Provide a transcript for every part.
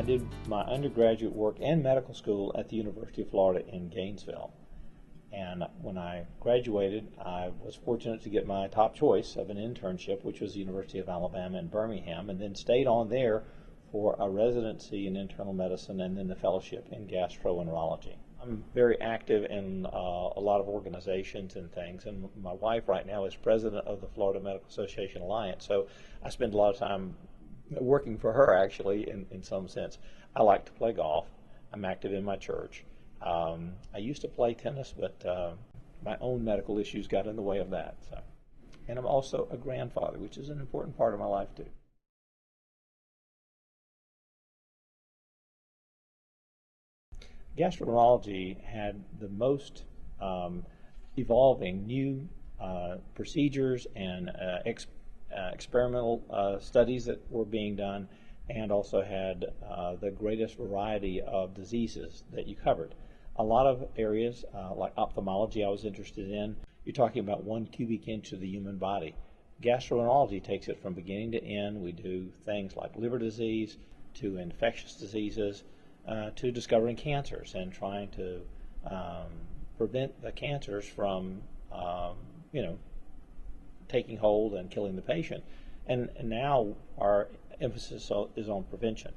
did my undergraduate work and medical school at the University of Florida in Gainesville. And when I graduated, I was fortunate to get my top choice of an internship, which was the University of Alabama in Birmingham, and then stayed on there for a residency in internal medicine and then the fellowship in gastroenterology. I'm very active in a lot of organizations and things, and my wife right now is president of the Florida Medical Association Alliance, so I spend a lot of time working for her, actually, in some sense. I like to play golf. I'm active in my church. I used to play tennis, but my own medical issues got in the way of that. So. And I'm also a grandfather, which is an important part of my life, too. Gastroenterology had the most evolving new procedures and experimental studies that were being done, and also had the greatest variety of diseases that you covered. A lot of areas, like ophthalmology, I was interested in. You're talking about 1 cubic inch of the human body. Gastroenterology takes it from beginning to end. We do things like liver disease to infectious diseases to discovering cancers and trying to prevent the cancers from, taking hold and killing the patient. And now our emphasis is on prevention,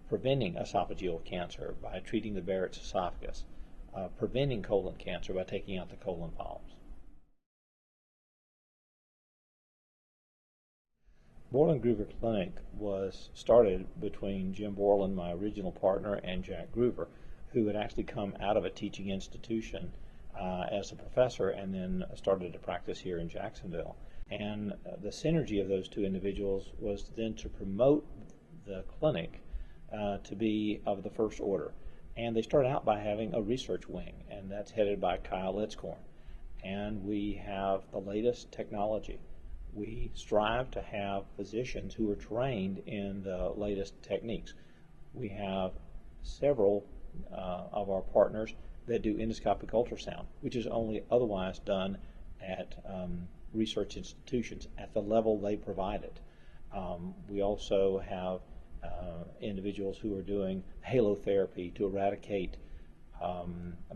preventing esophageal cancer by treating the Barrett's esophagus, preventing colon cancer by taking out the colon polyps. Borland-Groover Clinic was started between Jim Borland, my original partner, and Jack Groover, who had actually come out of a teaching institution as a professor and then started to practice here in Jacksonville. And the synergy of those two individuals was then to promote the clinic to be of the first order. And they started out by having a research wing, and that's headed by Kyle Litzkorn. And we have the latest technology. We strive to have physicians who are trained in the latest techniques. We have several of our partners that do endoscopic ultrasound, which is only otherwise done at research institutions at the level they provide it. We also have individuals who are doing halotherapy to eradicate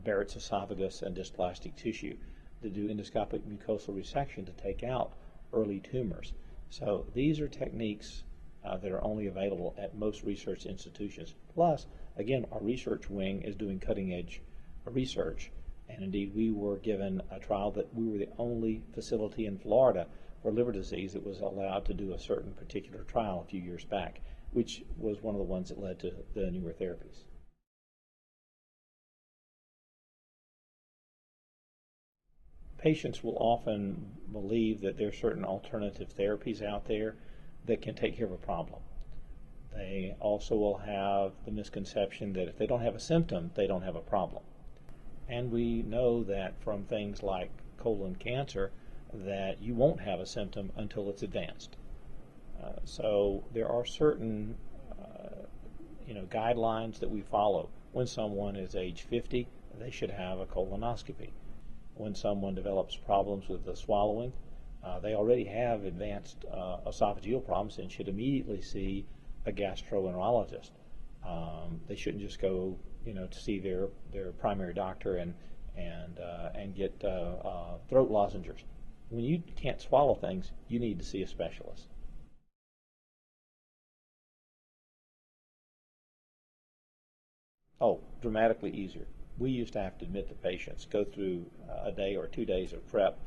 Barrett's esophagus and dysplastic tissue, to do endoscopic mucosal resection to take out early tumors. So these are techniques that are only available at most research institutions. Plus, again, our research wing is doing cutting-edge research. And indeed, we were given a trial that we were the only facility in Florida for liver disease that was allowed to do a certain particular trial a few years back, which was one of the ones that led to the newer therapies. Patients will often believe that there are certain alternative therapies out there that can take care of a problem. They also will have the misconception that if they don't have a symptom, they don't have a problem. And we know that from things like colon cancer that you won't have a symptom until it's advanced. So there are certain guidelines that we follow. When someone is age 50, they should have a colonoscopy. When someone develops problems with the swallowing, they already have advanced esophageal problems and should immediately see a gastroenterologist. They shouldn't just go, to see their primary doctor and get throat lozenges. When you can't swallow things, you need to see a specialist. Oh, dramatically easier. We used to have to admit the patients, go through a day or 2 days of prep,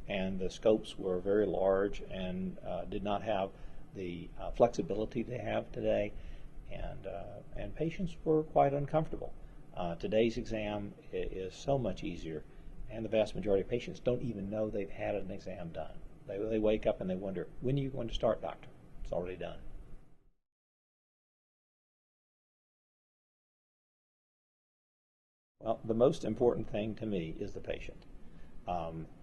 and the scopes were very large and did not have the flexibility they have today, and patients were quite uncomfortable. Today's exam is so much easier, and the vast majority of patients don't even know they've had an exam done. They wake up and they wonder, when are you going to start, doctor? It's already done. Well, the most important thing to me is the patient.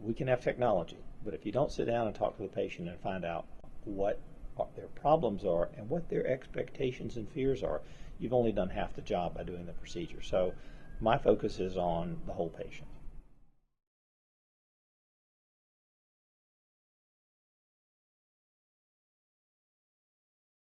We can have technology, but if you don't sit down and talk to the patient and find out what their problems are and what their expectations and fears are, you've only done half the job by doing the procedure. So my focus is on the whole patient.